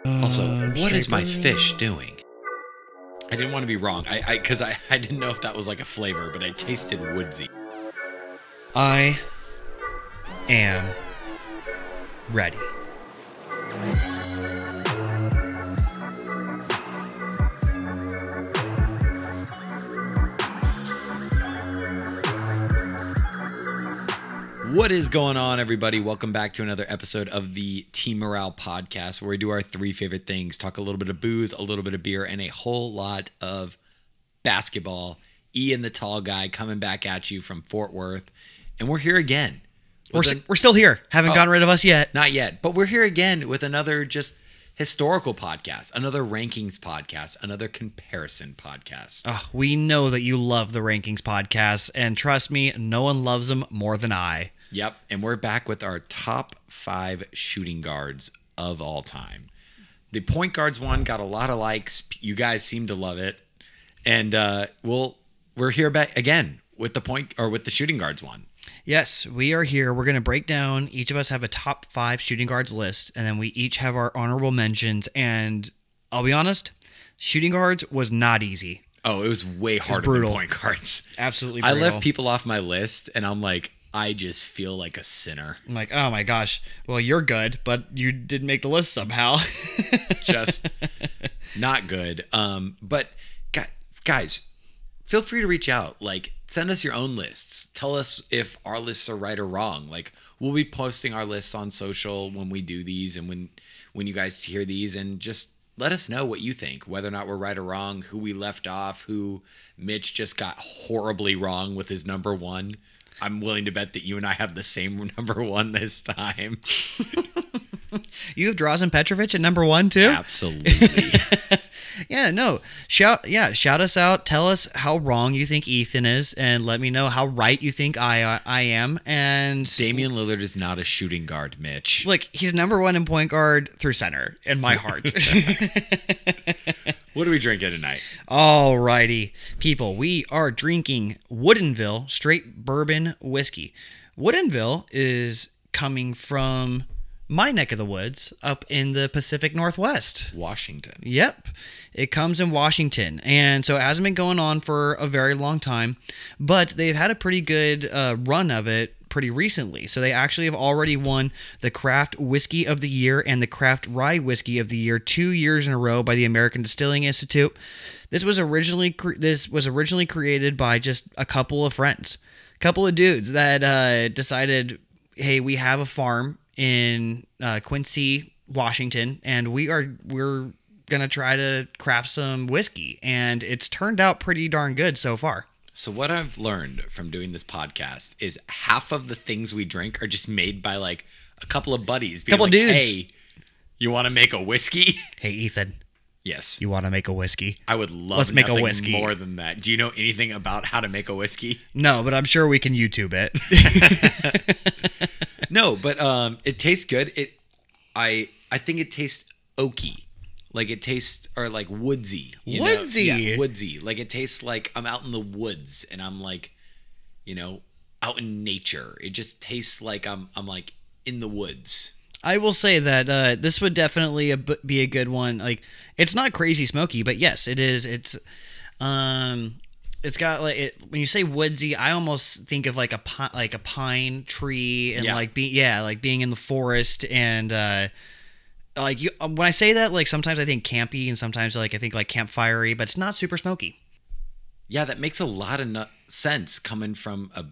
Also, what is my fish doing? I didn't want to be wrong. Because I didn't know if that was like a flavor, but I tasted woodsy. I am ready. What is going on, everybody? Welcome back to another episode of the Team Morale Podcast, where we do our three favorite things: talk a little bit of booze, a little bit of beer, and a whole lot of basketball. Ian, the tall guy, coming back at you from Fort Worth, and we're here again. We're still here. Haven't gotten rid of us yet. Not yet, but we're here again with another just historical podcast, another rankings podcast, another comparison podcast. We know that you love the rankings podcast, and trust me, no one loves them more than I. Yep, and we're back with our top 5 shooting guards of all time. The point guards one got a lot of likes. You guys seem to love it, and we're here back again with the shooting guards one. Yes, we are here. We're going to break down. Each of us have a top 5 shooting guards list, and then we each have our honorable mentions. And I'll be honest, shooting guards was not easy. Oh, it was way harder than point guards. Absolutely brutal. I left people off my list, and I'm like, I just feel like a sinner. I'm like, oh my gosh. Well, you're good, but you didn't make the list somehow. Just not good. But guys, feel free to reach out. Like, send us your own lists. Tell us if our lists are right or wrong. Like, we'll be posting our lists on social when we do these and when you guys hear these, and just let us know what you think, whether or not we're right or wrong, who we left off, who Mitch just got horribly wrong with his number one. I'm willing to bet that you and I have the same number one this time. You have Drazen Petrovic at number 1 too? Absolutely. Shout us out. Tell us how wrong you think Ethan is, and let me know how right you think I am. And Damian Lillard is not a shooting guard, Mitch. Look, he's number 1 in point guard through center in my heart. What are we drinking tonight? Alrighty, people, we are drinking Woodinville straight bourbon whiskey. Woodinville is coming from my neck of the woods up in the Pacific Northwest. Washington. Yep. It comes in Washington. And so it hasn't been going on for a very long time, but they've had a pretty good run of it pretty recently. So they actually have already won the Craft Whiskey of the Year and the Craft Rye Whiskey of the Year 2 years in a row by the American Distilling Institute. This was originally created by just a couple of friends, a couple of dudes that decided, hey, we have a farm in Quincy, Washington, and we're gonna try to craft some whiskey, and it's turned out pretty darn good so far. So what I've learned from doing this podcast is half of the things we drink are just made by like a couple of buddies. Couple like, dudes. Hey, you want to make a whiskey? Hey, Ethan. Yes. You want to make a whiskey? I would love Let's make a whiskey. More than that. Do you know anything about how to make a whiskey? No, but I'm sure we can YouTube it. No, but it tastes good. I think it tastes oaky. Like it tastes, or like woodsy. Woodsy? Yeah, woodsy. Like it tastes like I'm out in the woods and I'm like, out in nature. It just tastes like I'm like in the woods. I will say that this would definitely be a good one. Like, it's not crazy smoky, but yes, it is. It's got like when you say woodsy, I almost think of like a pine tree and being in the forest, and when I say that, like sometimes I think campy and sometimes like I think like campfirey, but it's not super smoky. Yeah, that makes a lot of sense coming from a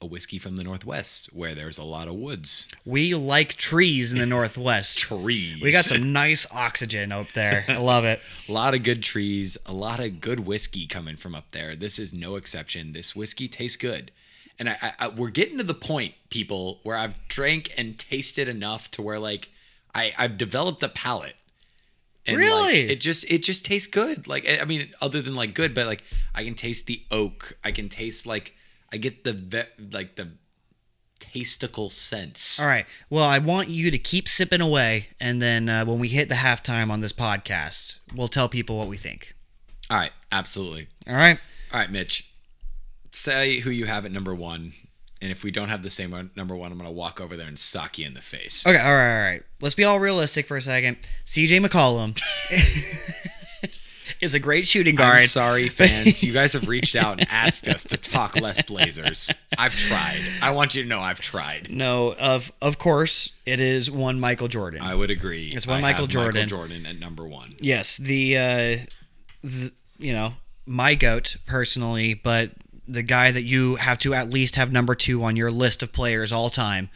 whiskey from the Northwest where there's a lot of woods. We like trees in the Northwest. Trees. We got some nice oxygen up there. I love it. A lot of good trees, a lot of good whiskey coming from up there. This is no exception. This whiskey tastes good. And we're getting to the point, people, where I've drank and tasted enough to where like I've developed a palate. And really? Like, it just tastes good. Like, I mean, other than like good, but like I can taste the oak. I can taste like I get the tastical sense. All right. Well, I want you to keep sipping away, and then when we hit the halftime on this podcast, we'll tell people what we think. All right. Absolutely. All right. All right, Mitch. Say who you have at number 1, And if we don't have the same number one, I'm going to walk over there and sock you in the face. Okay, all right. Let's be all realistic for a second. CJ McCollum is a great shooting guard. I'm sorry, fans. You guys have reached out and asked us to talk less Blazers. I've tried. I want you to know I've tried. No, of course, it is one Michael Jordan. I would agree. It's one Michael Jordan. Michael Jordan at number one. Yes, the my GOAT personally, but the guy that you have to at least have number two on your list of players all time.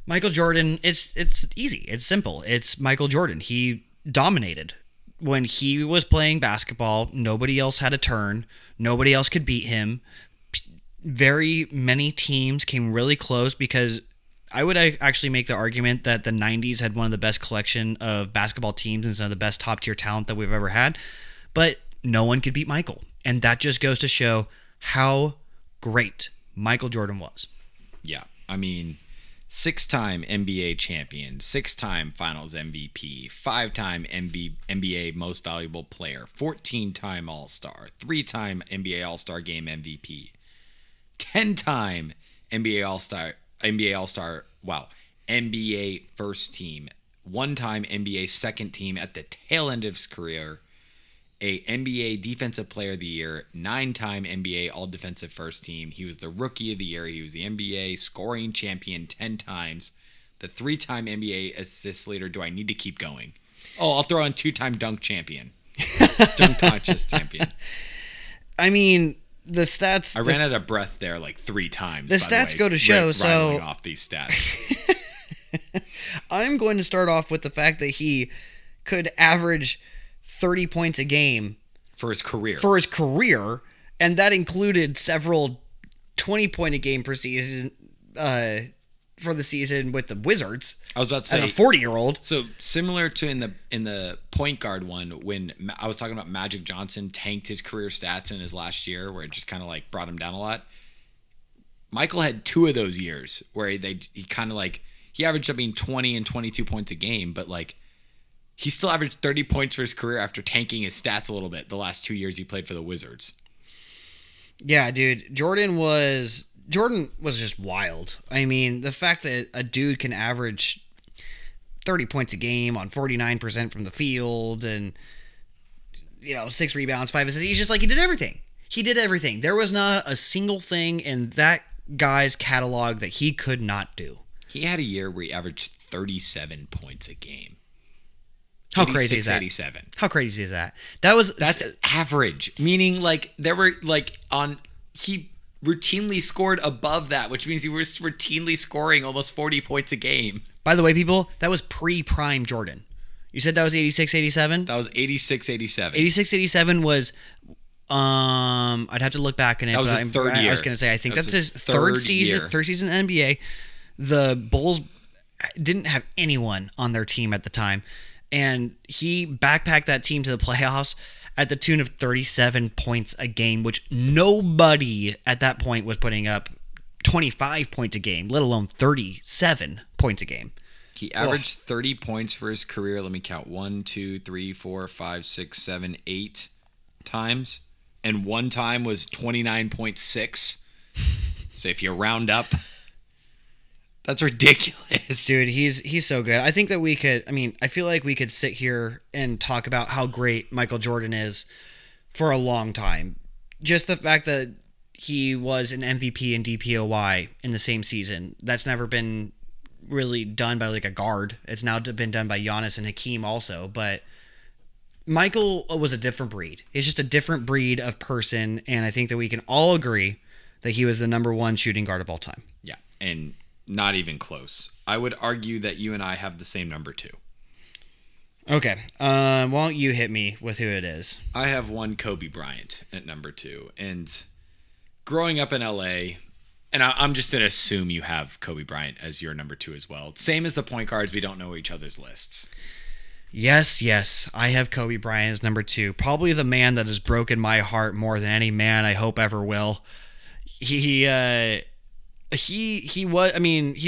Michael Jordan, it's easy. It's simple. It's Michael Jordan. He dominated. When he was playing basketball, nobody else had a turn. Nobody else could beat him. Very many teams came really close because I would actually make the argument that the 90s had one of the best collection of basketball teams and some of the best top-tier talent that we've ever had. But no one could beat Michael. And that just goes to show how great Michael Jordan was. Yeah. I mean, 6-time NBA champion, 6-time finals MVP, 5-time NBA most valuable player, 14-time All-Star, 3-time NBA All-Star game MVP, 10-time NBA All-Star, NBA first team, 1-time NBA second team at the tail end of his career, a NBA Defensive Player of the Year, 9-time NBA All-Defensive First Team. He was the Rookie of the Year. He was the NBA Scoring Champion 10 times. The 3-time NBA Assist Leader. Do I need to keep going? Oh, I'll throw in 2-time Dunk Champion. Dunk Contest Champion. I mean, the stats... I ran out of breath there like 3 times. The stats go to show, so... Rattling off these stats. I'm going to start off with the fact that he could average 30 points a game for his career, and that included several 20-point a game per season for the season with the Wizards. I was about to say, as a 40-year-old. So similar to in the point guard one, when I was talking about Magic Johnson tanked his career stats in his last year, where it just kind of like brought him down a lot. Michael had 2 of those years where he kind of like he averaged 20 and 22 points a game, but like. He still averaged 30 points for his career after tanking his stats a little bit the last 2 years he played for the Wizards. Yeah, dude. Jordan was just wild. I mean, the fact that a dude can average 30 points a game on 49% from the field and 6 rebounds, 5 assists, he's just like he did everything. He did everything. There was not a single thing in that guy's catalog that he could not do. He had a year where he averaged 37 points a game. How crazy is that? 87. How crazy is that? That's average, meaning like there were he routinely scored above that, which means he was routinely scoring almost 40 points a game. By the way, people, that was pre-prime Jordan. You said that was 86, 87? That was 86, 87. 86, 87 was I'd have to look back in it. That was his third year. I was going to say I think that's his third season in the NBA. The Bulls didn't have anyone on their team at the time. And he backpacked that team to the playoffs at the tune of 37 points a game, which nobody at that point was putting up 25 points a game, let alone 37 points a game. He averaged 30 points for his career. Let me count. 1, 2, 3, 4, 5, 6, 7, 8 times. And one time was 29.6. So if you round up... That's ridiculous. Dude, he's so good. I think that I feel like we could sit here and talk about how great Michael Jordan is for a long time. Just the fact that he was an MVP and DPOY in the same season. That's never been really done by like a guard. It's now been done by Giannis and Hakeem also. But Michael was a different breed. He's just a different breed of person. And I think that we can all agree that he was the number 1 shooting guard of all time. Yeah, and... not even close. I would argue that you and I have the same number 2. Okay. Why don't you hit me with who it is? I have one Kobe Bryant at number 2. And growing up in LA, and I'm just going to assume you have Kobe Bryant as your number 2 as well. Same as the point guards, we don't know each other's lists. Yes. I have Kobe Bryant as number 2. Probably the man that has broken my heart more than any man I hope ever will. He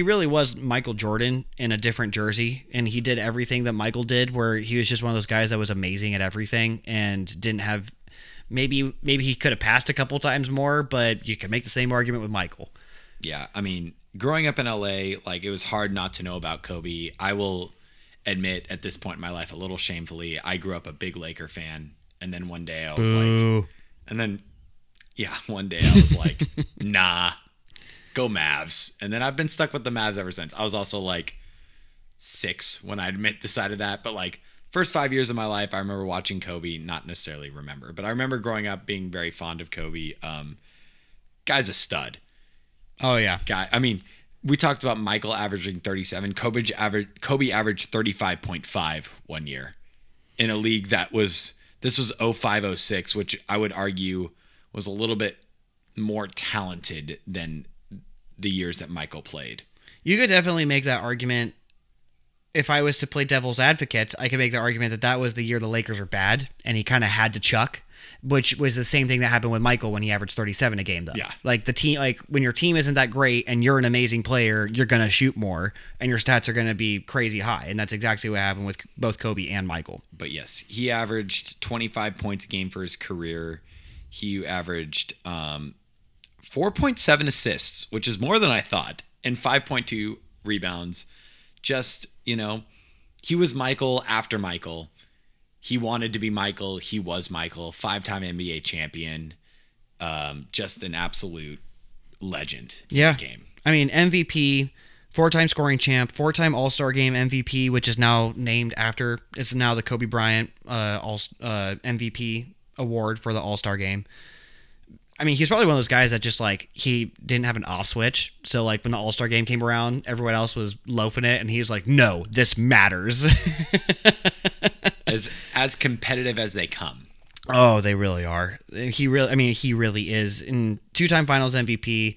really was Michael Jordan in a different jersey, and he did everything that Michael did, where he was just one of those guys that was amazing at everything and didn't have maybe he could have passed a couple times more, but you could make the same argument with Michael. Yeah, I mean, growing up in LA, like it was hard not to know about Kobe. I will admit at this point in my life, a little shamefully, I grew up a big Laker fan, and then one day I was like, and then yeah, one day I was like, nah, go Mavs, and then I've been stuck with the Mavs ever since. I was also like 6 when I decided that, but like first 5 years of my life, I remember watching Kobe. Not necessarily remember, but I remember growing up being very fond of Kobe. Guy's a stud. Oh yeah, Guy. I mean, we talked about Michael averaging 37. Kobe averaged 35.5 one year in a league that was, this was 05-06, which I would argue was a little bit more talented than the years that Michael played. You could definitely make that argument. If I was to play devil's advocate, I could make the argument that that was the year the Lakers were bad and he kind of had to chuck, which was the same thing that happened with Michael when he averaged 37 a game, though. Yeah. Like the team, like when your team isn't that great and you're an amazing player, you're going to shoot more and your stats are going to be crazy high. And that's exactly what happened with both Kobe and Michael. But yes, he averaged 25 points a game for his career. He averaged 4.7 assists, which is more than I thought, and 5.2 rebounds. Just, you know, he was Michael after Michael. He wanted to be Michael. He was Michael, 5-time NBA champion. Just an absolute legend in the game. I mean, MVP, 4-time scoring champ, 4-time All-Star Game MVP, which is now named after, it's now the Kobe Bryant MVP award for the All-Star Game. I mean, he's probably one of those guys that just like, he didn't have an off switch. So like when the All-Star Game came around, everyone else was loafing it. And he was like, no, this matters. as competitive as they come. Oh, they really are. He really is. In 2-time finals MVP,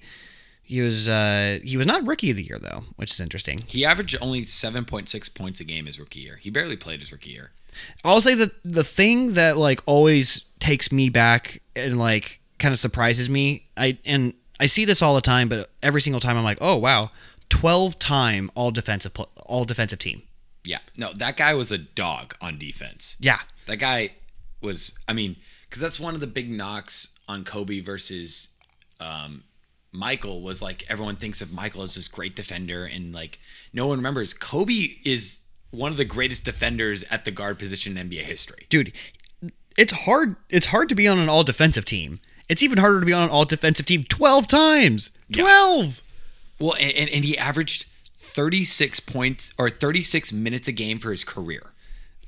he was not rookie of the year though, which is interesting. He averaged only 7.6 points a game his rookie year. He barely played his rookie year. I'll say that the thing that like always takes me back and like kind of surprises me. I see this all the time, but every single time I'm like, oh wow, 12-time all defensive team. Yeah, no, that guy was a dog on defense. Yeah, that guy was. I mean, because that's one of the big knocks on Kobe versus Michael was like everyone thinks of Michael as this great defender, and like no one remembers Kobe is one of the greatest defenders at the guard position in NBA history. Dude, it's hard to be on an all defensive team. It's even harder to be on an all defensive team 12 times. 12. Yeah. Well, and he averaged 36 points or 36 minutes a game for his career.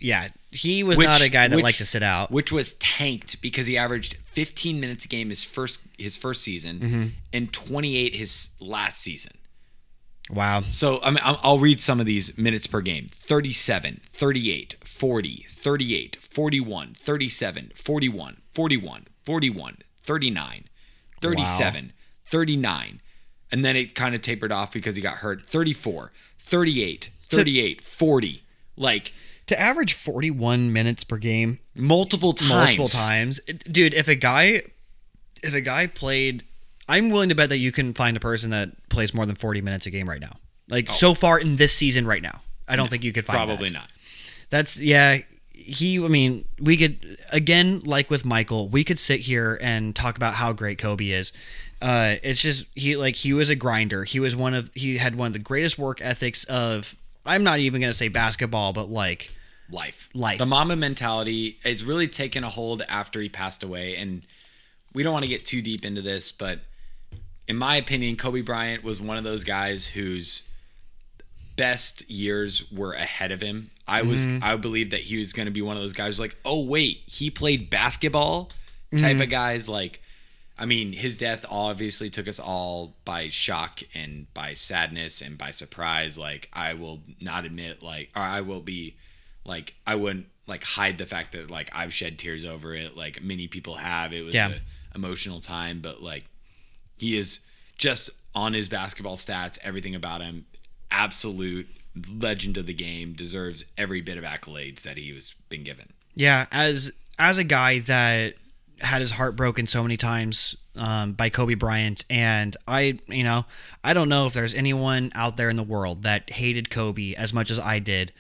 Yeah, he was not a guy that liked to sit out. Which was tanked because he averaged 15 minutes a game his first season and 28 his last season. Wow. So I mean, I'll read some of these minutes per game. 37, 38, 40, 38, 41, 37, 41, 41, 41, 39, 37, wow. 39. And then it kind of tapered off because he got hurt. 34, 38, 38, 40. Like to average 41 minutes per game multiple times. Dude, if a guy played, I'm willing to bet that you can find a person that plays more than 40 minutes a game right now. Like so far in this season right now. I don't think you could find probably not. That's we could, again, like with Michael, we could sit here and talk about how great Kobe is. It's just, he was a grinder. He had one of the greatest work ethics of, I'm not even going to say basketball, but like life. Life. The Mamba mentality is really taken a hold after he passed away. And we don't want to get too deep into this, but in my opinion, Kobe Bryant was one of those guys whose best years were ahead of him. I believe that he was going to be one of those guys like, oh wait, he played basketball type of guys. Like, I mean, his death obviously took us all by shock and by sadness and by surprise. Like, I will not admit, like, or I will be like, I wouldn't like hide the fact that like I've shed tears over it. Like many people have. It was an emotional time, but like he is just on his basketball stats, everything about him, absolute legend of the game, deserves every bit of accolades that he was been given. Yeah, as a guy that had his heart broken so many times by Kobe Bryant, and I don't know if there's anyone out there in the world that hated Kobe as much as I did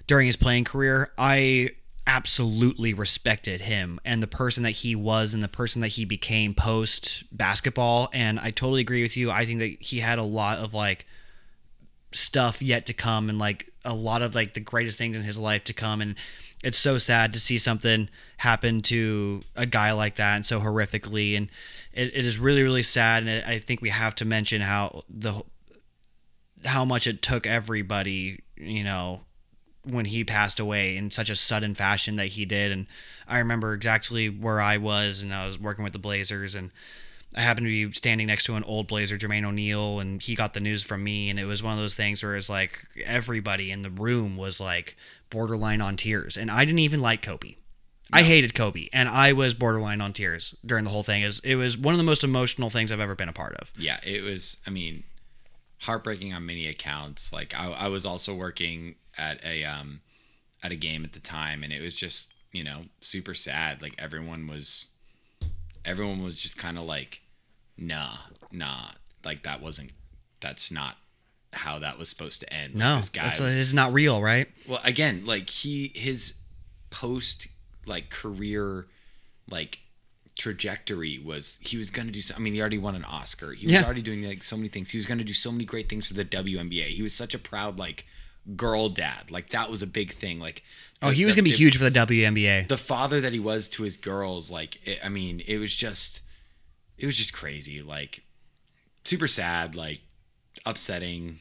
during his playing career. I absolutely respected him and the person that he was and the person that he became post basketball. And I totally agree with you. I think that he had a lot of like stuff yet to come, and like a lot of like the greatest things in his life to come. And it's so sad to see something happen to a guy like that, and so horrifically. And it is really, really sad. And I think we have to mention how much it took everybody, you know, when he passed away in such a sudden fashion that he did. And I remember exactly where I was, and I was working with the Blazers, and I happened to be standing next to an old Blazer, Jermaine O'Neal, and he got the news from me. And it was one of those things where it's like everybody in the room was like borderline on tears. And I didn't even like Kobe. No. I hated Kobe, and I was borderline on tears during the whole thing. It was one of the most emotional things I've ever been a part of. Yeah, it was, I mean, heartbreaking on many accounts. Like I was also working at a game at the time, and it was just, you know, super sad. Like everyone was just kind of like, nah, like that's not how that was supposed to end. No, like, this guy it's not real, right? Well, again, like his post like career like trajectory was, he was going to do so, I mean, he already won an Oscar. He was already doing like so many things. He was going to do so many great things for the WNBA. He was such a proud like girl dad. Like that was a big thing. Like he was going to be huge for the WNBA. The father that he was to his girls, like it was just crazy. Like super sad, like upsetting.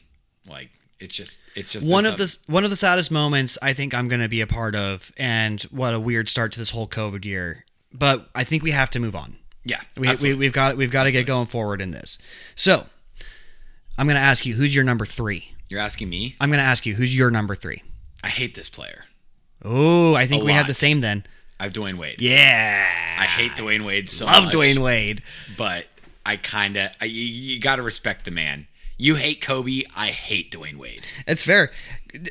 Like it's just one of the saddest moments I think I'm going to be a part of. And what a weird start to this whole COVID year. But I think we have to move on. Yeah, we've got to get going forward in this. So I'm going to ask you, who's your number 3? You're asking me? I'm going to ask you, who's your number 3? I hate this player. Oh, I think we have the same then. I have Dwayne Wade. Yeah. I hate Dwayne Wade so much. Love Dwayne Wade. But you got to respect the man. You hate Kobe. I hate Dwayne Wade. It's fair.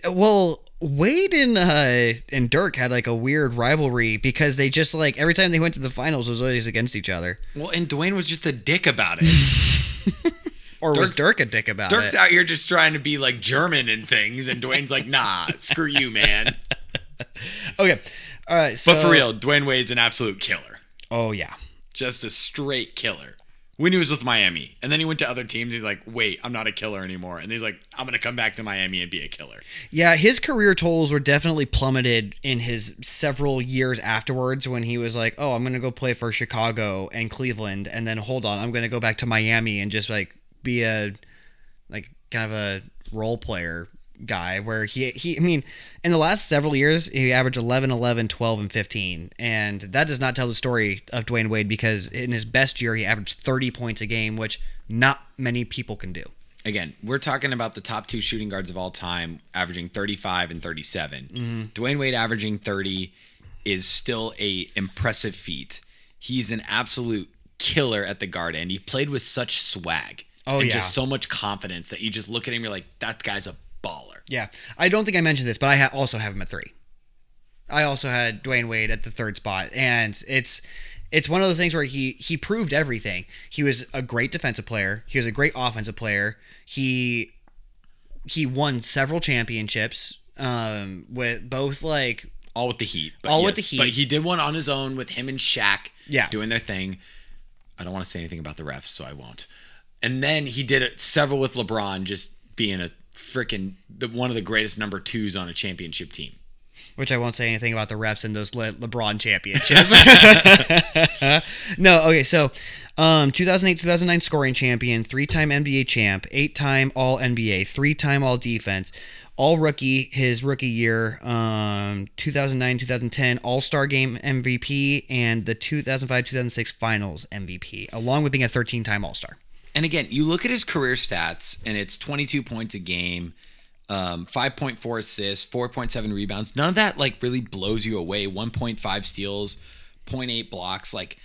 Well, Wade and Dirk had like a weird rivalry because they just like every time they went to the finals it was always against each other. Well, and Dwayne was just a dick about it. Or was Dirk a dick about Dirk's out here just trying to be like German and things, and Dwayne's like, nah, screw you, man. Okay. All right. So, but for real, Dwayne Wade's an absolute killer. Oh, yeah. Just a straight killer. When he was with Miami. And then he went to other teams. He's like, wait, I'm not a killer anymore. And he's like, I'm going to come back to Miami and be a killer. Yeah, his career totals were definitely plummeted in his several years afterwards when he was like, oh, I'm going to go play for Chicago and Cleveland. And then hold on, I'm going to go back to Miami and just like be a like kind of a role player guy where he I mean, in the last several years, he averaged 11, 11, 12, and 15. And that does not tell the story of Dwayne Wade because in his best year, he averaged 30 points a game, which not many people can do. Again, we're talking about the top 2 shooting guards of all time, averaging 35 and 37. Mm-hmm. Dwayne Wade averaging 30 is still a impressive feat. He's an absolute killer at the guard end. He played with such swag. And just so much confidence that you just look at him, you're like, that guy's a baller. Yeah. I don't think I mentioned this, but I also have him at 3. I also had Dwayne Wade at the 3rd spot. And it's one of those things where he proved everything. He was a great defensive player. He was a great offensive player. He won several championships with both like... All with the Heat. With the Heat. But he did one on his own with him and Shaq doing their thing. I don't want to say anything about the refs, so I won't. And then he did several with LeBron, just being a freaking one of the greatest number 2s on a championship team. Which I won't say anything about the refs in those LeBron championships. No, okay, so 2008-2009 scoring champion, 3-time NBA champ, 8-time All-NBA, 3-time All-Defense, All-Rookie his rookie year, 2009-2010 All-Star Game MVP, and the 2005-2006 Finals MVP, along with being a 13-time All-Star. And again, you look at his career stats, and it's 22 points a game, 5.4 assists, 4.7 rebounds. None of that like really blows you away. 1.5 steals, 0.8 blocks. Like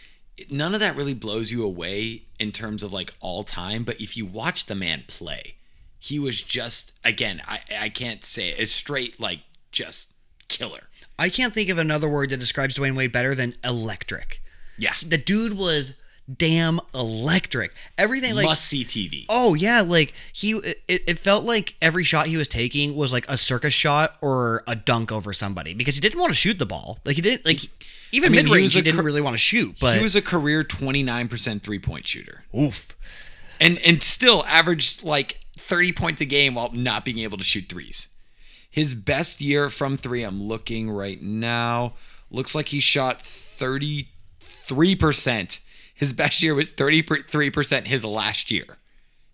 none of that really blows you away in terms of like all time. But if you watch the man play, he was just, again, I can't say it. It's straight like just killer. I can't think of another word that describes Dwayne Wade better than electric. Yeah. The dude was damn electric. Everything like must see TV. Oh yeah, like it felt like every shot he was taking was like a circus shot or a dunk over somebody because he didn't want to shoot the ball. Like he didn't like even mid-range he didn't really want to shoot. But he was a career 29% 3-point shooter. Oof. And still averaged like 30 points a game while not being able to shoot threes. His best year from three, I'm looking right now, looks like he shot 33%. His best year was 33% his last year.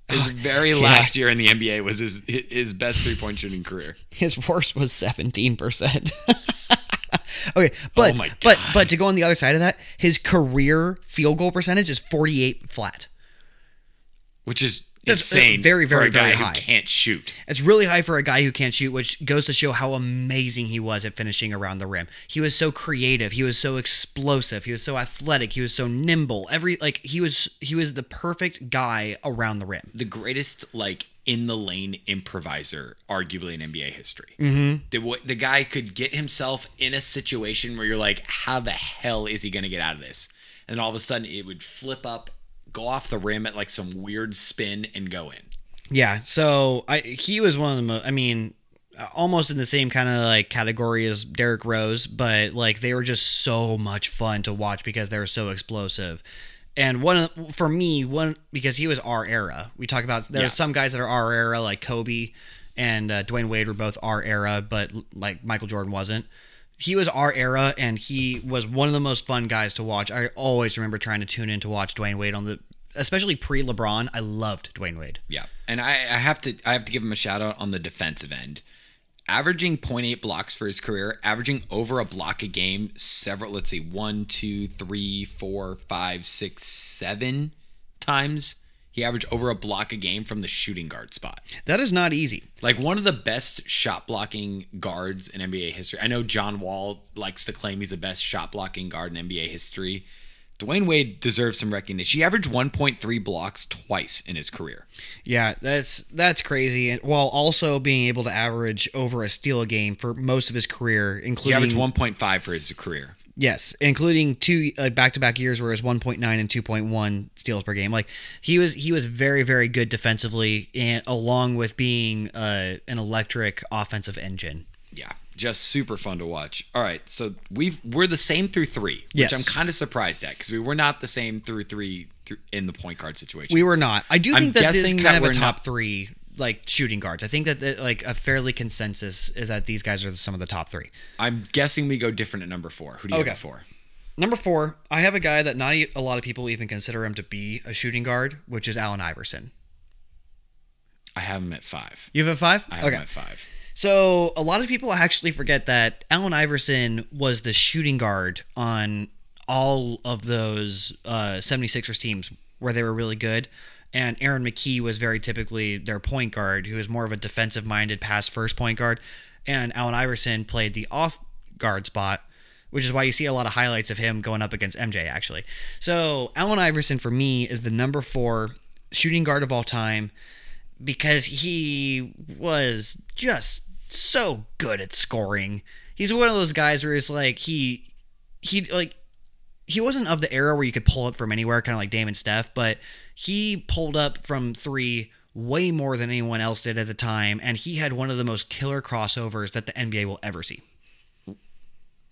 His very last year in the NBA was his best 3-point shooting career. His worst was 17%. Okay, but to go on the other side of that, his career field goal percentage is 48 flat. Which is insane very, very, for a guy very high. who can't shoot. It's really high for a guy who can't shoot, which goes to show how amazing he was at finishing around the rim. He was so creative. He was so explosive. He was so athletic. He was so nimble. He was the perfect guy around the rim. The greatest in the lane improviser, arguably in NBA history. The guy could get himself in a situation where you're like, how the hell is he going to get out of this? And then all of a sudden it would flip up, go off the rim at like some weird spin and go in. Yeah, so he was one of the most, almost in the same kind of like category as Derrick Rose, but like they were just so much fun to watch because they were so explosive. And because he was our era. We talk about there are some guys that are our era, like Kobe and Dwayne Wade were both our era, but like Michael Jordan wasn't. He was our era, and he was one of the most fun guys to watch. I always remember trying to tune in to watch Dwayne Wade especially pre-LeBron. I loved Dwayne Wade. Yeah, and I have to give him a shout out on the defensive end, averaging 0.8 blocks for his career, averaging over a block a game. 1, 2, 3, 4, 5, 6, 7 times. He averaged over a block a game from the shooting guard spot. That is not easy. Like one of the best shot blocking guards in NBA history. I know John Wall likes to claim he's the best shot blocking guard in NBA history. Dwayne Wade deserves some recognition. He averaged 1.3 blocks twice in his career. Yeah, that's crazy. And while also being able to average over a steal a game for most of his career, including he averaged 1.5 for his career. Yes, including two back-to-back years where it was 1.9 and 2.1 steals per game. Like he was very, very good defensively, and along with being an electric offensive engine. Yeah, just super fun to watch. All right, so we're the same through three, which I'm kind of surprised at because we were not the same through three in the point guard situation. We were not. I do think that this is kind of a top three like shooting guards. I think that like a fairly consensus is that these guys are some of the top three. I'm guessing we go different at number 4. Who do you have at 4? Number 4, I have a guy that not a lot of people even consider him to be a shooting guard, which is Allen Iverson. I have him at 5. You have a 5? I have him at 5. So a lot of people actually forget that Allen Iverson was the shooting guard on all of those 76ers teams where they were really good. And Aaron McKee was very typically their point guard, who was more of a defensive-minded pass-first point guard. And Allen Iverson played the off-guard spot, which is why you see a lot of highlights of him going up against MJ, actually. So Allen Iverson, for me, is the number 4 shooting guard of all time because he was just so good at scoring. He's one of those guys where it's like he wasn't of the era where you could pull up from anywhere, kind of like Dame and Steph, but he pulled up from 3 way more than anyone else did at the time, and he had one of the most killer crossovers that the NBA will ever see.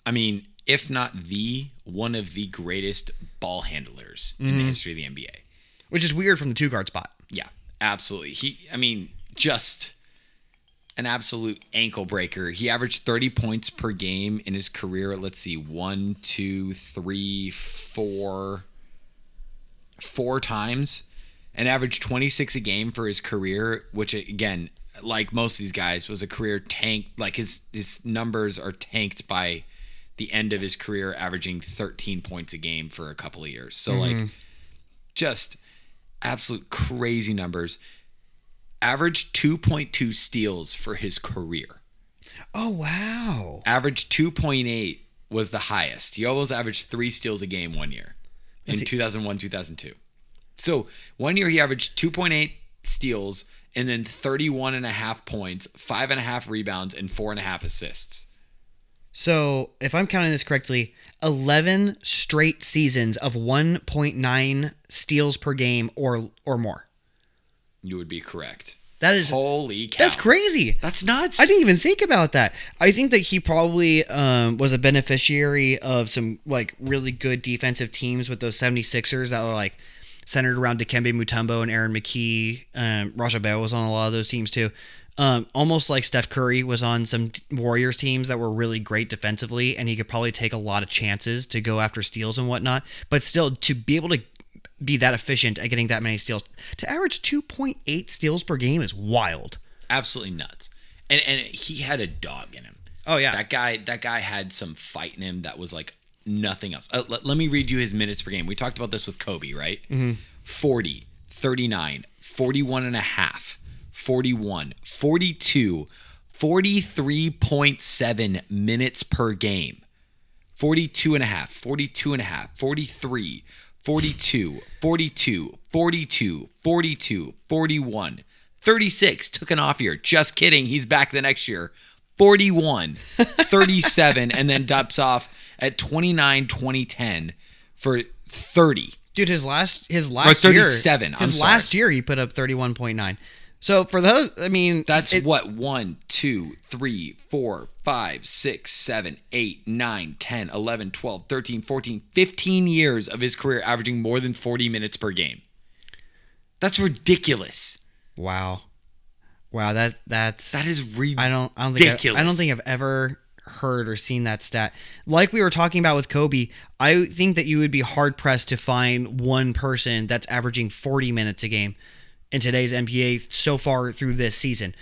I mean, if not one of the greatest ball handlers in the history of the NBA. Which is weird from the 2-guard spot. Yeah, absolutely. Just an absolute ankle breaker. He averaged 30 points per game in his career. Let's see, 4 times, and averaged 26 a game for his career, which again, like most of these guys, was a career tank. Like his numbers are tanked by the end of his career, averaging 13 points a game for a couple of years. So like just absolute crazy numbers. Averaged 2.2 steals for his career. Oh, wow. Averaged 2.8 was the highest. He almost averaged 3 steals a game one year in 2001, 2002. So 1 year he averaged 2.8 steals and then 31.5 points, 5.5 rebounds, and 4.5 assists. So, if I'm counting this correctly, 11 straight seasons of 1.9 steals per game or more. You would be correct. That is holy cow. That's crazy. That's nuts. I didn't even think about that. I think that he probably was a beneficiary of some like really good defensive teams with those 76ers that were like centered around Dikembe Mutombo and Aaron McKee. Raja Bell was on a lot of those teams too. Almost like Steph Curry was on some Warriors teams that were really great defensively, and he could probably take a lot of chances to go after steals and whatnot. But still, to be able to be that efficient at getting that many steals, to average 2.8 steals per game is wild. Absolutely nuts. And he had a dog in him. Oh yeah, that guy had some fight in him that was like nothing else. Let me read you his minutes per game. We talked about this with Kobe, right? 40, 39, 41 and a half, 41, 42, 43.7 minutes per game. 42 and a half, 42 and a half, 43, 42, 42, 42, 42, 41, 36. Took an off year. Just kidding. He's back the next year. 41, 37, and then dumps off at 29, 2010 for 30. Dude, his last or 37. year, last year he put up 31.9. So for those, I mean, that's 1, 2, 3, 4, 5, 6, 7, 8, 9, 10, 11, 12, 13, 14, 15 years of his career averaging more than 40 minutes per game. That's ridiculous. Wow, that is ridiculous. I don't think I've ever heard or seen that stat. Like we were talking about with Kobe, I think that you would be hard pressed to find one person that's averaging 40 minutes a game in today's NBA so far through this season.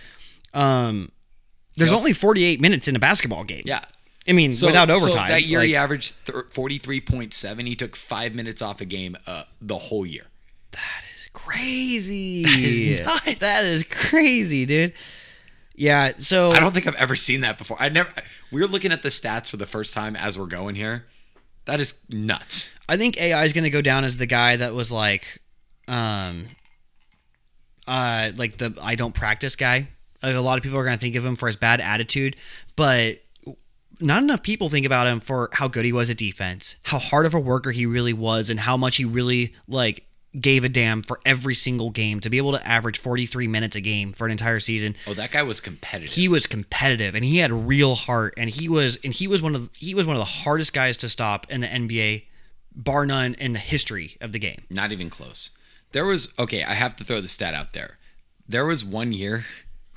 There's only 48 minutes in a basketball game. Yeah. I mean, without overtime. So that year he averaged 43.7. He took 5 minutes off a game the whole year. That is crazy. That is nuts. That is crazy, dude. Yeah, so I don't think I've ever seen that before. We were looking at the stats for the first time as we're going here. That is nuts. I think AI is going to go down as the guy that was like the I don't practice guy. Like a lot of people are going to think of him for his bad attitude, but not enough people think about him for how good he was at defense, how hard of a worker he really was, and how much he really like gave a damn for every single game to be able to average 43 minutes a game for an entire season. Oh, that guy was competitive. He was competitive, and he had real heart, and he was one of the hardest guys to stop in the NBA, bar none, in the history of the game. Not even close. I have to throw the stat out there. There was 1 year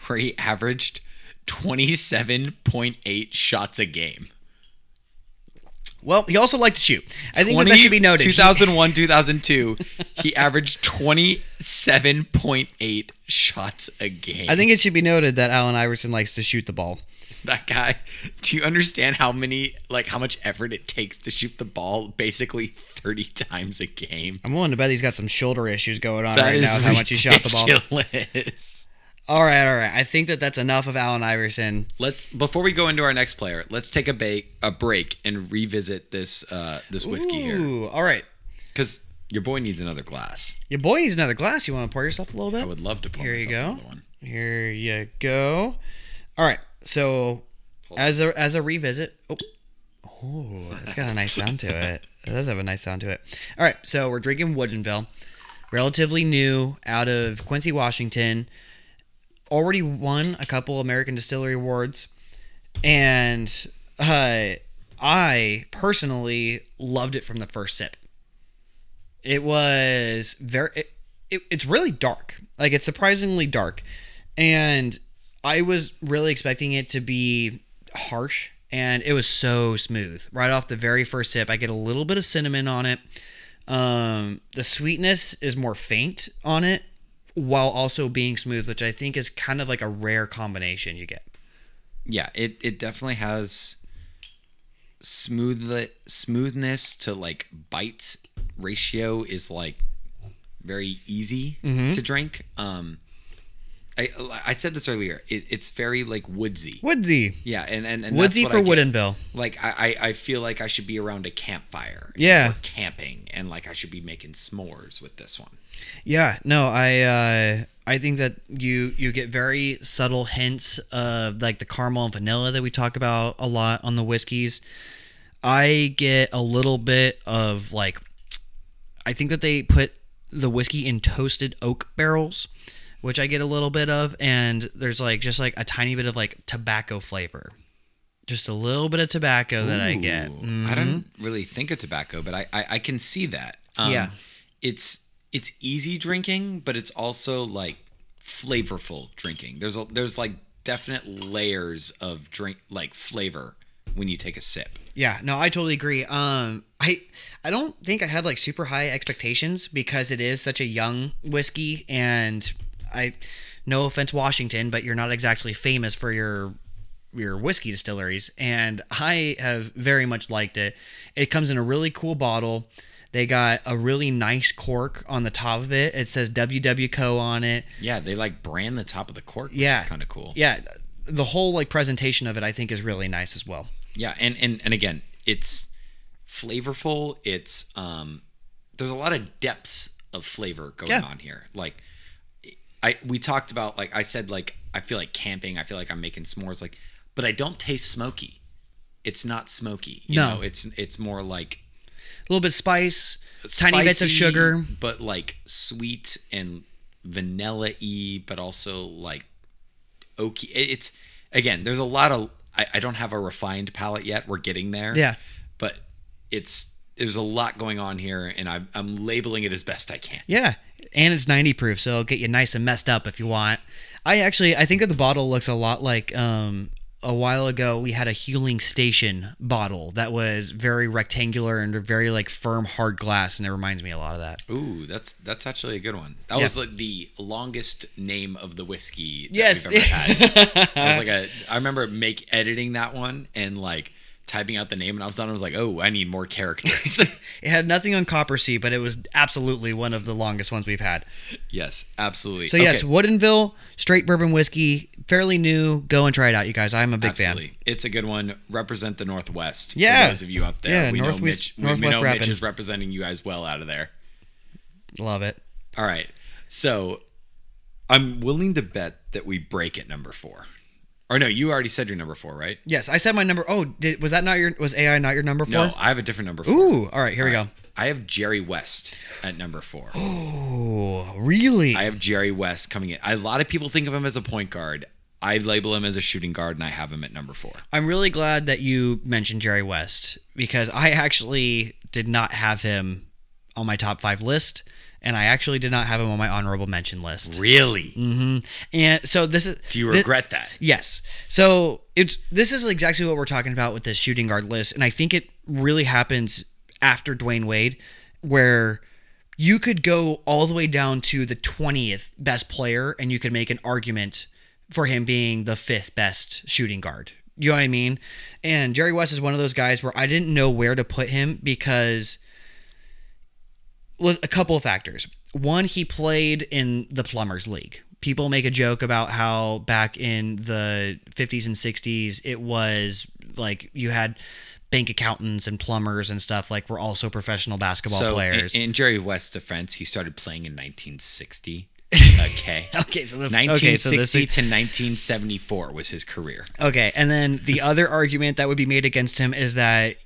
where he averaged 27.8 shots a game. Well, he also liked to shoot. I think that should be noted. 2001, 2002, he averaged 27.8 shots a game. I think it should be noted that Allen Iverson likes to shoot the ball. That guy, do you understand how much effort it takes to shoot the ball basically 30 times a game? I'm willing to bet he's got some shoulder issues going on right now with how much he shot the ball. Ridiculous. All right. I think that's enough of Allen Iverson. Before we go into our next player, let's take a break and revisit this whiskey here. All right. Because your boy needs another glass. Your boy needs another glass. You want to pour yourself a little bit? I would love to pour myself another one. Here you go. All right. So as a revisit, that's got a nice sound to it. It does have a nice sound to it. All right, so we're drinking Woodinville, relatively new, out of Quincy, Washington. Already won a couple American Distillery Awards, and I personally loved it from the first sip. It was it's really dark. Like, it's surprisingly dark, and I was really expecting it to be harsh, and it was so smooth. Right off the very first sip, I get a little bit of cinnamon on it. The sweetness is more faint on it, while also being smooth, which I think is kind of like a rare combination you get. Yeah, it definitely has smoothness to like bite ratio is like very easy to drink. I said this earlier. It's very like woodsy. Yeah, and woodsy that's for what Woodinville. Like I feel like I should be around a campfire. Yeah, or camping, and like I should be making s'mores with this one. Yeah, no, I I think that you get very subtle hints of like the caramel and vanilla that we talk about a lot on the whiskeys. I get a little bit of like, I think that they put the whiskey in toasted oak barrels, which I get a little bit of, and there's like just like a tiny bit of like tobacco flavor. Just a little bit of tobacco that I get. I don't really think of tobacco, but I can see that. Yeah. It's easy drinking, but it's also like flavorful drinking. There's like definite layers of drink like flavor when you take a sip. Yeah, no, I totally agree. I don't think I had like super high expectations because it is such a young whiskey, and no offense Washington, but you're not exactly famous for your whiskey distilleries, and I have very much liked it. It comes in a really cool bottle. They got a really nice cork on the top of it. It says WW Co on it. Yeah, they like brand the top of the cork, which is kind of cool. Yeah, the whole like presentation of it I think is really nice as well. Yeah, and again, it's flavorful. It's there's a lot of depths of flavor going on here. Like we talked about, like I said, like I feel like camping. I feel like I'm making s'mores. Like, but I don't taste smoky. It's not smoky. You know, it's more like a little bit spicy, tiny bits of sugar, but like sweet and vanilla-y, but also like oaky. It's again, there's a lot of. I don't have a refined palate yet. We're getting there. Yeah, but there's a lot going on here, and I'm labeling it as best I can. Yeah, and it's 90 proof, so it'll get you nice and messed up if you want. I think that the bottle looks a lot like a while ago we had a Huling Station bottle that was very rectangular and very like firm hard glass, and it reminds me a lot of that. Ooh, that's actually a good one. That was like the longest name of the whiskey that yes. we've ever had. I was like I remember editing that one and like typing out the name, and I was done. I was like, oh, I need more characters. It had nothing on Copper Sea, but it was absolutely one of the longest ones we've had. Yes, absolutely. So yes, Woodinville straight bourbon whiskey, fairly new. Go and try it out, you guys. I'm a big fan. It's a good one. Represent the Northwest. Yeah, for those of you up there. Yeah, we know Mitch is representing you guys well out of there. Love it. All right, so I'm willing to bet that we break at number 4. Or no, you already said your number 4, right? Yes, I said my number. Oh, was AI not your number 4? No, I have a different number 4. Ooh, all right, here we go. I have Jerry West at number 4. Oh, really? I have Jerry West coming in. A lot of people think of him as a point guard. I label him as a shooting guard, and I have him at number 4. I'm really glad that you mentioned Jerry West, because I actually did not have him on my top 5 list. And I actually did not have him on my honorable mention list. Really? Mm-hmm. And so this is. Do you regret that? Yes. So this is exactly what we're talking about with this shooting guard list, and I think it really happens after Dwayne Wade, where you could go all the way down to the 20th best player, and you could make an argument for him being the 5th best shooting guard. You know what I mean? And Jerry West is one of those guys where I didn't know where to put him because. A couple of factors. One, he played in the Plumbers League. People make a joke about how back in the 50s and 60s, it was like you had bank accountants and plumbers and stuff like were also professional basketball players. In Jerry West's defense, he started playing in 1960. Okay. Okay, so 1960 to 1974 was his career. Okay, and then the other argument that would be made against him is that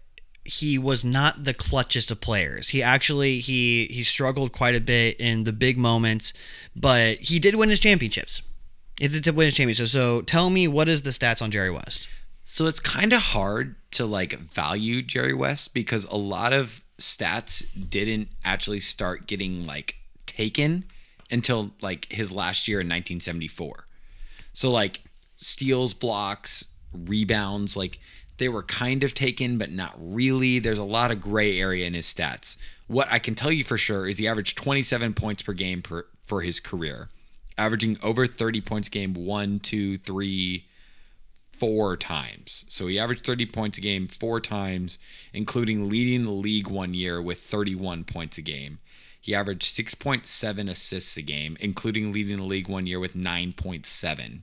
he was not the clutchest of players. He actually he struggled quite a bit in the big moments, but he did win his championships. He did win his championships. So tell me, what is the stats on Jerry West? So it's kind of hard to like value Jerry West because a lot of stats didn't actually start getting like taken until like his last year in 1974. So like steals, blocks, rebounds, like they were kind of taken, but not really. There's a lot of gray area in his stats. What I can tell you for sure is he averaged 27 points per game for his career, averaging over 30 points a game 1, 2, 3, 4 times. So he averaged 30 points a game 4 times, including leading the league one year with 31 points a game. He averaged 6.7 assists a game, including leading the league one year with 9.7.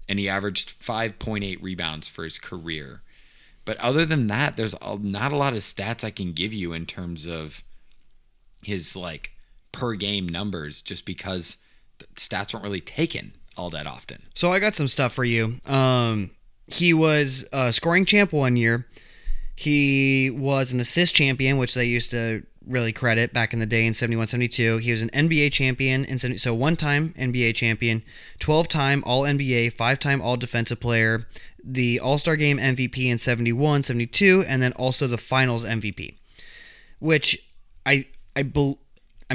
And he averaged 5.8 rebounds for his career. But other than that, there's not a lot of stats I can give you in terms of his like per game numbers, just because stats weren't really taken all that often. So I got some stuff for you. He was scoring champ 1 year. He was an assist champion, which they used to really credit back in the day in 71-72. He was an NBA champion in 70, so one-time NBA champion, 12-time All-NBA, 5-time All-Defensive Player, the All-Star Game MVP in 71-72, and then also the Finals MVP. Which I'm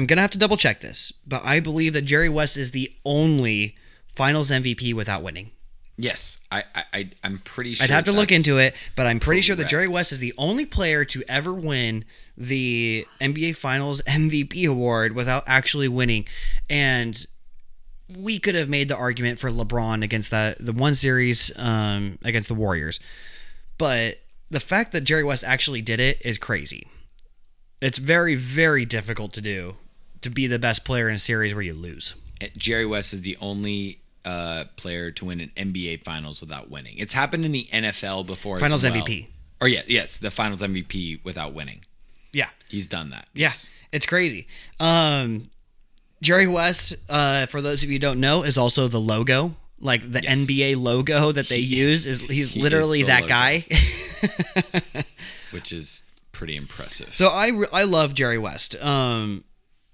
gonna have to double check this, but I believe that Jerry West is the only Finals MVP without winning. Yes, I'm pretty sure. I'd have to look into it, but I'm pretty sure that correct. Jerry West is the only player to ever win the NBA Finals MVP award without actually winning. And we could have made the argument for LeBron against the one series against the Warriors. But the fact that Jerry West actually did it is crazy. It's very, very difficult to do, to be the best player in a series where you lose. Jerry West is the only player to win an NBA Finals without winning. It's happened in the NFL before. Finals as well. MVP. Or yes, the Finals MVP without winning. Yeah. He's done that. Yeah, Yes. it's crazy. Jerry West, for those of you who don't know, is also the logo. Like the Yes. NBA logo that they use he's he literally is the that logo. guy. Which is pretty impressive. So I love Jerry West.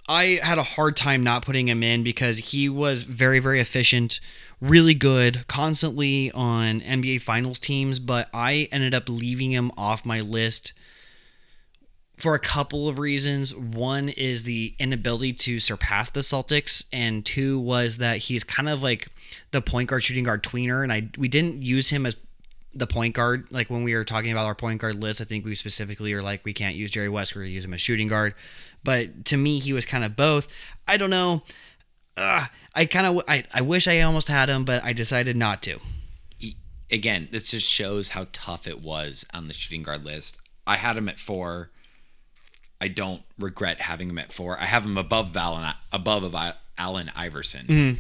I had a hard time not putting him in because he was very, very efficient, really good, constantly on NBA Finals teams, but I ended up leaving him off my list for a couple of reasons. One is the inability to surpass the Celtics, and two was that he's kind of like the point guard, shooting guard tweener, and we didn't use him as the point guard. Like when we were talking about our point guard list, I think we specifically are like, we can't use Jerry West, we're going to use him as shooting guard. But to me, he was kind of both. I don't know. I wish I almost had him, but I decided not to. Again, this just shows how tough it was on the shooting guard list. I had him at 4. I don't regret having him at 4. I have him above Allen Iverson. Mm-hmm.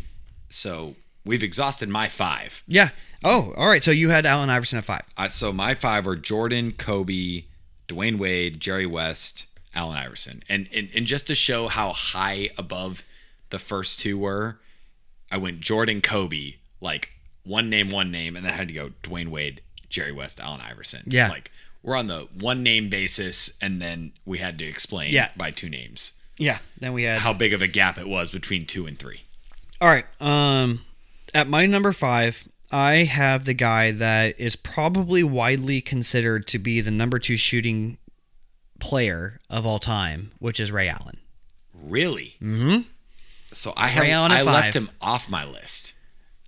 So we've exhausted my 5. Yeah. Oh, all right. So you had Allen Iverson at 5. So my 5 were Jordan, Kobe, Dwayne Wade, Jerry West, Allen Iverson. And just to show how high above the first 2 were, I went Jordan, Kobe, like one name, and then I had to go Dwayne Wade, Jerry West, Allen Iverson. Yeah. Like we're on the one name basis, and then we had to explain by 2 names. Yeah. Then we had How big of a gap it was between 2 and 3. All right. At my number 5, I have the guy that is probably widely considered to be the number 2 shooting player of all time, which is Ray Allen. Really? Mm-hmm. So I left him off my list.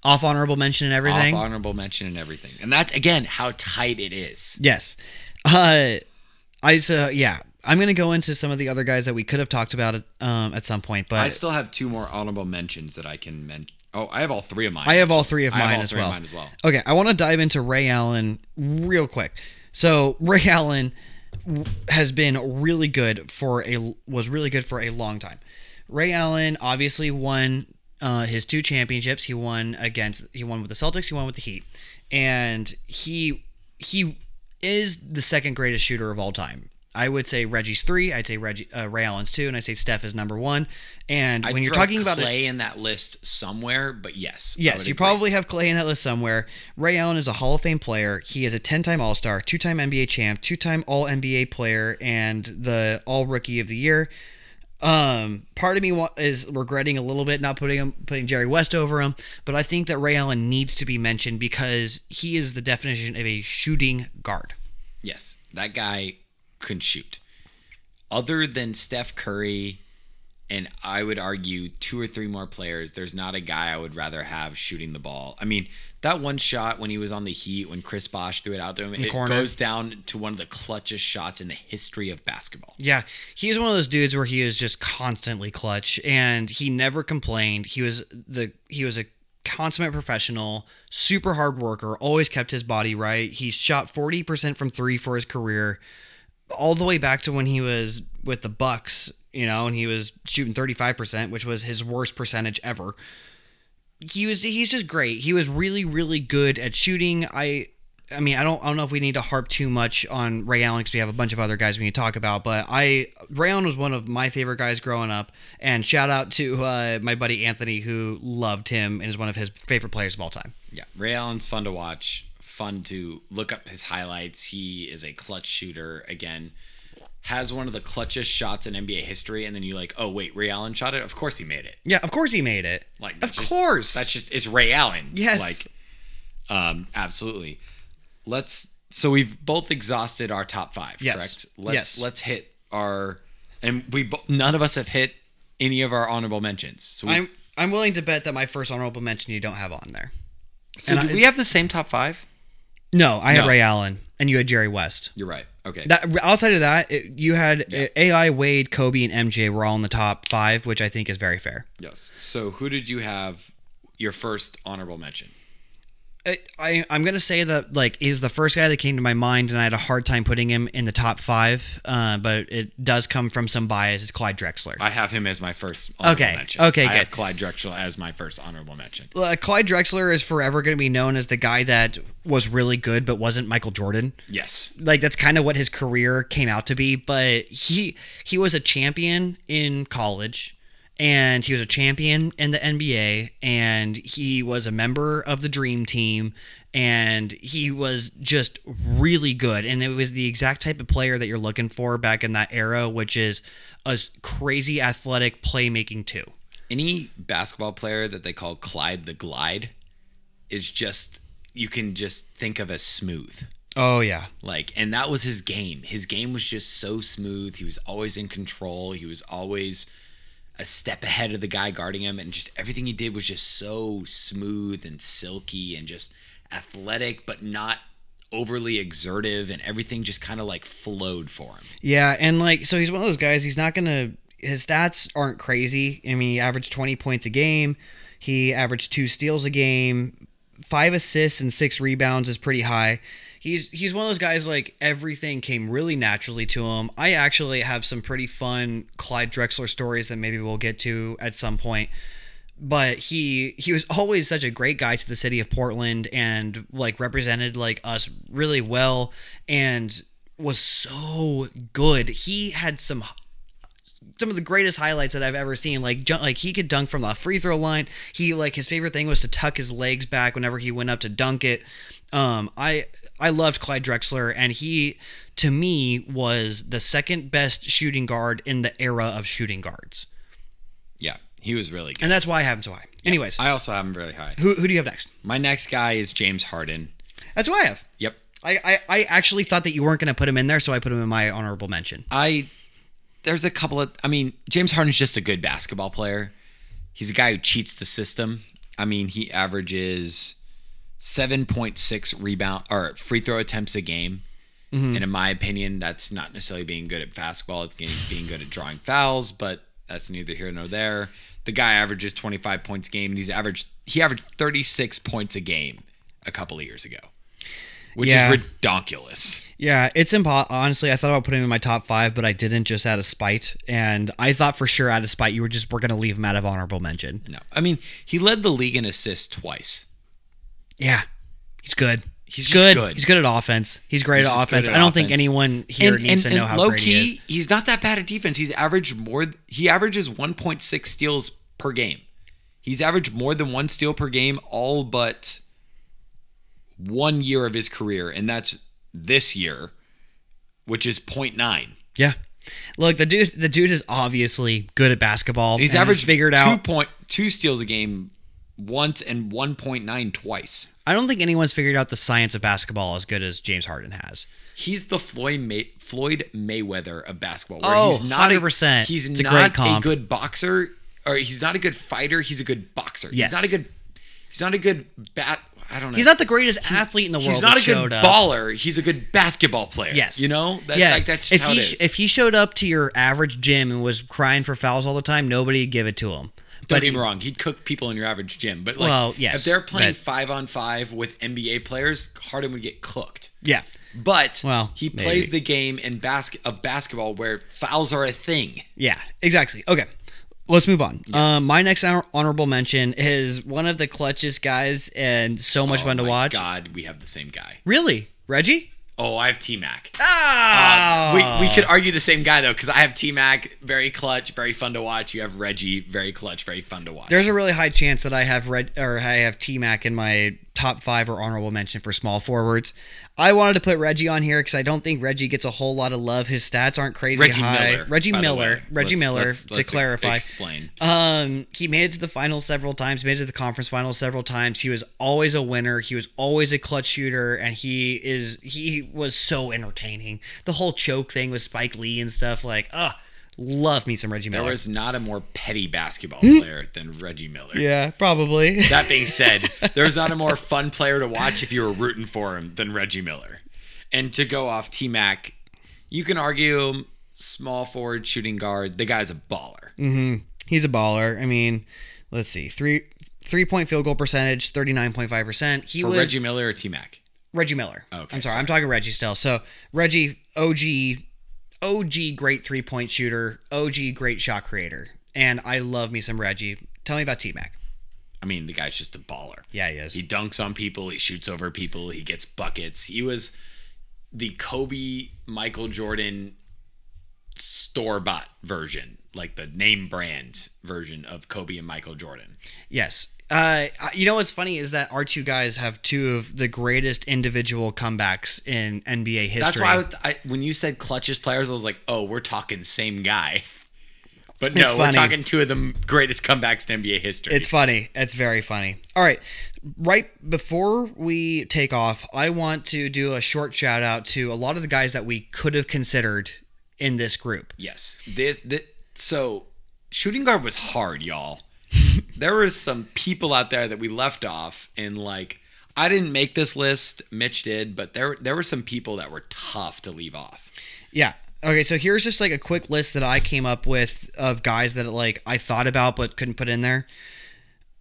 Off honorable mention and everything. Off honorable mention and everything. And that's, again, how tight it is. Yes. I'm going to go into some of the other guys that we could have talked about at some point, but I still have 2 more honorable mentions that I can mention. Oh, I have all 3 of mine. I have all 3 of I have mine all as 3 of well. mine as well. Okay, I want to dive into Ray Allen real quick. So Ray Allen has been really good was really good for a long time. Ray Allen obviously won his 2 championships. He won with the Celtics, he won with the Heat. And he is the second greatest shooter of all time. I would say Reggie's 3, I'd say Ray Allen's 2, and I'd say Steph is number 1. And when you're talking about Clay in that list somewhere, but yes. Yes, you probably have Clay in that list somewhere. Ray Allen is a Hall of Fame player. He is a 10-time All-Star, 2-time NBA champ, 2-time All-NBA player, and the All-Rookie of the Year. Part of me is regretting a little bit not putting Jerry West over him, but I think that Ray Allen needs to be mentioned because he is the definition of a shooting guard. Yes, that guy can shoot. Other than Steph Curry, and I would argue 2 or 3 more players, there's not a guy I would rather have shooting the ball. I mean, that one shot when he was on the Heat, when Chris Bosh threw it out to him, it goes down to one of the clutchest shots in the history of basketball. Yeah, he's one of those dudes where he is just constantly clutch, and he never complained. He was a consummate professional, super hard worker, always kept his body right. He shot 40% from 3 for his career, all the way back to when he was with the Bucks, and he was shooting 35%, which was his worst percentage ever. He's just great. He was really, really good at shooting. I mean, I don't know if we need to harp too much on Ray Allen because we have a bunch of other guys we need to talk about. But Ray Allen was one of my favorite guys growing up. And shout out to my buddy Anthony, who loved him and is one of his favorite players of all time. Yeah, Ray Allen's fun to watch, fun to look up his highlights. He is a clutch shooter. Again, has one of the clutchest shots in NBA history, and then you're like, oh wait, Ray Allen shot it? Of course he made it. Yeah, of course he made it. Like, of course. That's just it's Ray Allen. Yes. Like, absolutely. So we've both exhausted our top 5, yes. correct? Let's hit our, and none of us have hit any of our honorable mentions. So I'm willing to bet that my first honorable mention you don't have on there. So do we have the same top 5? No, I had Ray Allen, and you had Jerry West. You're right. Okay. Outside of that, you had AI, Wade, Kobe, and MJ were all in the top 5, which I think is very fair. Yes. So who did you have your first honorable mention? I'm going to say that like he's the first guy that came to my mind, and I had a hard time putting him in the top 5, but it does come from some bias. It's Clyde Drexler. I have him as my first honorable mention. Okay, I good. have Clyde Drexler as my first honorable mention. Clyde Drexler is forever going to be known as the guy that was really good but wasn't Michael Jordan. Yes. Like that's kind of what his career came out to be, but he was a champion in college. And he was a champion in the NBA, and he was a member of the Dream Team, and he was just really good. And it was the exact type of player that you're looking for back in that era, which is a crazy athletic playmaking too. Any basketball player that they call Clyde the Glide is just, you can just think of as smooth. Oh, yeah. Like, and that was his game. His game was just so smooth. He was always in control. He was always a step ahead of the guy guarding him, and just everything he did was just so smooth and silky and just athletic, but not overly exertive, and everything just kind of like flowed for him. Yeah, and like, so he's one of those guys, his stats aren't crazy. I mean, he averaged 20 points a game. He averaged 2 steals a game. 5 assists and 6 rebounds is pretty high. He's one of those guys, like, everything came really naturally to him. I actually have some pretty fun Clyde Drexler stories that maybe we'll get to at some point. But he was always such a great guy to the city of Portland, and like represented like us really well, and was so good. He had some of the greatest highlights that I've ever seen. Like he could dunk from the free throw line. He, like, his favorite thing was to tuck his legs back whenever he went up to dunk it. I loved Clyde Drexler, and he, to me, was the second best shooting guard in the era of shooting guards. Yeah, he was really good. And that's why I have him so high. Yeah, anyways. I also have him really high. Who do you have next? My next guy is James Harden. That's who I have. Yep. I actually thought that you weren't going to put him in there, so I put him in my honorable mention. There's a couple of, I mean, James Harden's just a good basketball player. He's a guy who cheats the system. I mean, he averages 7.6 rebound or free throw attempts a game. Mm-hmm. And in my opinion, that's not necessarily being good at basketball. It's being good at drawing fouls, but that's neither here nor there. The guy averages 25 points a game, and he averaged 36 points a game a couple of years ago, which is ridiculous. Yeah, it's impossible. Honestly, I thought about putting him in my top 5, but I didn't, just out of spite. And I thought for sure out of spite we're going to leave him out of honorable mention. No, I mean, he led the league in assists twice. Yeah, he's good. He's good. He's good at offense. He's great at offense. I don't think anyone here needs to know how great he is. He's not that bad at defense. He averages 1.6 steals per game. He's averaged more than 1 steal per game all but 1 year of his career, and that's this year, which is 0.9. Yeah. Look, the dude is obviously good at basketball. He's averaged figured out 2 steals a game once and 1.9 twice. I don't think anyone's figured out the science of basketball as good as James Harden has. He's the Floyd Mayweather of basketball. Where he's not 100%. He's not a good boxer, or he's not a good fighter. He's a good boxer. Yes. He's not a good I don't know. He's not the greatest athlete in the world. He's not a good baller. He's a good basketball player. Yes. You know? That's just how it is. If he showed up to your average gym and was crying for fouls all the time, nobody'd give it to him. Don't get me wrong. He'd cook people in your average gym. But if they're playing 5-on-5 with NBA players, Harden would get cooked. Yeah. But he plays the game of basketball where fouls are a thing. Yeah, exactly. Okay. Let's move on. Yes. My next honorable mention is one of the clutchest guys and so much fun to watch. God, we have the same guy. Really? Reggie? Oh, I have T-Mac. Ah! We could argue the same guy, though, because I have T-Mac, very clutch, very fun to watch. You have Reggie, very clutch, very fun to watch. There's a really high chance that I have T-Mac in my top 5 or honorable mention for small forwards. I wanted to put Reggie on here because I don't think Reggie gets a whole lot of love. His stats aren't crazy high. Reggie Miller, to clarify. Explain. He made it to the finals several times, made it to the conference finals several times. He was always a winner. He was always a clutch shooter, and he was so entertaining. The whole choke thing with Spike Lee and stuff, love me some Reggie Miller. There was not a more petty basketball player than Reggie Miller. Yeah, probably. That being said, there's not a more fun player to watch if you were rooting for him than Reggie Miller. And to go off T-Mac, you can argue small forward, shooting guard. The guy's a baller. Mm-hmm. He's a baller. I mean, let's see. 3-point field goal percentage, 39.5%. For Reggie Miller or T-Mac? Reggie Miller. Okay, I'm sorry. I'm talking Reggie still. So, Reggie, OG great 3-point shooter, OG great shot creator. And I love me some Reggie. Tell me about T-Mac. I mean, the guy's just a baller. Yeah, he is. He dunks on people. He shoots over people. He gets buckets. He was the Kobe, Michael Jordan store-bought version, like the name brand version of Kobe and Michael Jordan. Yes. You know what's funny is that our two guys have two of the greatest individual comebacks in NBA history. That's why when you said clutchest players, I was like, oh, we're talking same guy. But no, we're talking two of the greatest comebacks in NBA history. It's funny. It's very funny. All right. Right before we take off, I want to do a short shout out to a lot of the guys that we could have considered in this group. Yes. So shooting guard was hard, y'all. There were some people out there that we left off, and I didn't make this list. Mitch did, but there were some people that were tough to leave off. Yeah. Okay, so here's just a quick list that I came up with of guys that I thought about but couldn't put in there.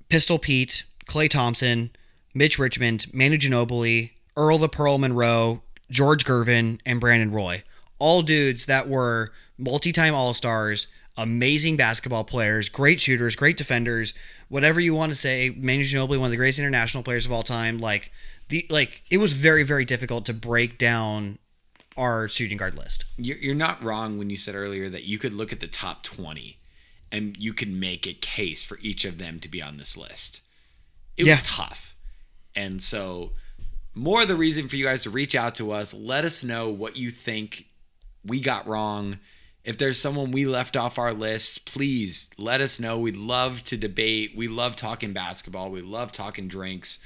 Pistol Pete, Klay Thompson, Mitch Richmond, Manu Ginobili, Earl the Pearl Monroe, George Gervin, and Brandon Roy. All dudes that were multi-time All-Stars, amazing basketball players, great shooters, great defenders, whatever you want to say. Manu Ginobili, one of the greatest international players of all time. It was very, very difficult to break down our shooting guard list. You're not wrong when you said earlier that you could look at the top 20 and you could make a case for each of them to be on this list. It was tough. And so more the reason for you guys to reach out to us, let us know what you think we got wrong. If there's someone we left off our list, please let us know. We'd love to debate. We love talking basketball. We love talking drinks.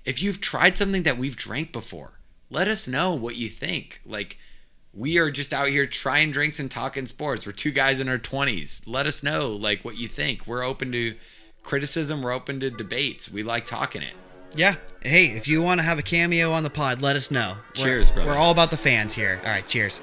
If you've tried something that we've drank before, let us know what you think. We are just out here trying drinks and talking sports. We're two guys in our 20s. Let us know what you think. We're open to criticism. We're open to debates. We like talking it. Yeah. Hey, if you want to have a cameo on the pod, let us know. Cheers, brother. We're all about the fans here. All right, cheers.